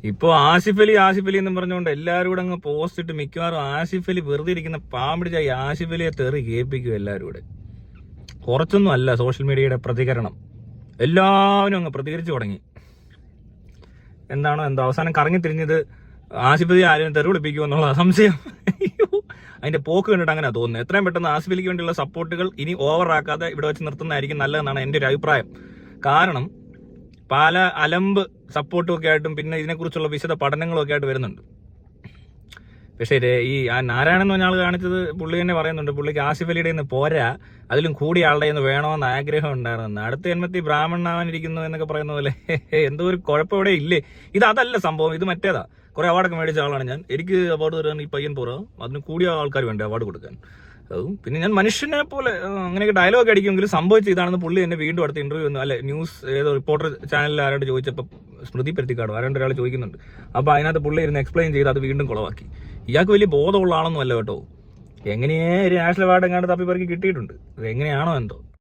ഇപ്പോൾ ആസിഫ് അലി എന്നും പറഞ്ഞുകൊണ്ട് എല്ലാവരും കൂടെ അങ്ങ് പോസ്റ്റ് ഇട്ട് മിക്കവാറും ആസിഫ് അലി വെറുതെ ഇരിക്കുന്ന പാമ്പിടിച്ച ആസിഫ് അലിയെ തെറി കേൾപ്പിക്കും എല്ലാവരും കൂടെ. കുറച്ചൊന്നും അല്ല സോഷ്യൽ മീഡിയയുടെ പ്രതികരണം, എല്ലാവരും അങ്ങ് പ്രതികരിച്ചു തുടങ്ങി. എന്താണോ എന്തോ അവസാനം കറങ്ങി തിരിഞ്ഞത് ആസിഫ് അലി ആരെയും തെറി വിളിപ്പിക്കുമോ എന്നുള്ള സംശയം. അതിന്റെ പോക്ക് കണ്ടിട്ട് അങ്ങനെ തോന്നുന്നു. എത്രയും പെട്ടെന്ന് ആസിഫ് അലിക്ക് വേണ്ടിയുള്ള സപ്പോർട്ടുകൾ ഇനി ഓവറാക്കാതെ ഇവിടെ വെച്ച് നിർത്തുന്നതായിരിക്കും നല്ലതെന്നാണ് എൻ്റെ ഒരു അഭിപ്രായം. കാരണം പല അലമ്പ് സപ്പോർട്ടും ഒക്കെ ആയിട്ടും പിന്നെ ഇതിനെക്കുറിച്ചുള്ള വിശദ പഠനങ്ങളും ഒക്കെ ആയിട്ട് വരുന്നുണ്ട്. പക്ഷേ ഈ നാരായണൻ എന്ന് പറഞ്ഞ ആൾ കാണിച്ചത് പുള്ളി തന്നെ പറയുന്നുണ്ട്, പുള്ളിക്ക് ആസിഫ് അലിയുടെ നിന്ന് പോരാ, അതിലും കൂടിയ ആളുടെ നിന്ന് വേണമെന്ന് ആഗ്രഹം ഉണ്ടായിരുന്നു. അടുത്ത ജന്മത്തിൽ ബ്രാഹ്മണനാവാനിരിക്കുന്നു എന്നൊക്കെ പറയുന്ന പോലെ എന്തോ ഒരു കുഴപ്പം ഇവിടെ ഇല്ലേ. ഇത് അതല്ല സംഭവം, ഇത് മറ്റേതാ. കുറെ അവാർഡൊക്കെ മേടിച്ച ആളാണ് ഞാൻ. എനിക്ക് അവാർഡ് തരാൻ ഈ പയ്യൻ പോറാം, അതിന് കൂടിയ ആൾക്കാർ വേണ്ടേ അവാർഡ് കൊടുക്കാൻ. അതും പിന്നെ ഞാൻ മനുഷ്യനെ പോലെ അങ്ങനെയൊക്കെ ഡയലോഗ് അടിക്കുമെങ്കിലും സംഭവിച്ച ഇതാണെന്ന് പുള്ളി എന്നെ വീണ്ടും അടുത്ത ഇന്റർവ്യൂ ഒന്നും അല്ലെ ന്യൂസ് ഏതോ റിപ്പോർട്ടർ ചാനലിൽ ആരോട് ചോദിച്ചപ്പോൾ സ്മൃതിപ്പെടുത്തിക്കാണോ ആരോട് ഒരാൾ ചോദിക്കുന്നുണ്ട്. അപ്പോൾ അതിനകത്ത് പുള്ളി ഇരുന്ന് എക്സ്പ്ലെയിൻ ചെയ്ത് അത് വീണ്ടും കുളവാക്കി. ഇയാൾക്ക് വലിയ ബോധമുള്ള ആളൊന്നും അല്ല കേട്ടോ. എങ്ങനെയേ ഒരു നാഷണൽ അവാർഡ് എങ്ങാണ്ട് തപ്പിപ്പറക്കി കിട്ടിയിട്ടുണ്ട്. അത് എങ്ങനെയാണോ എന്തോ.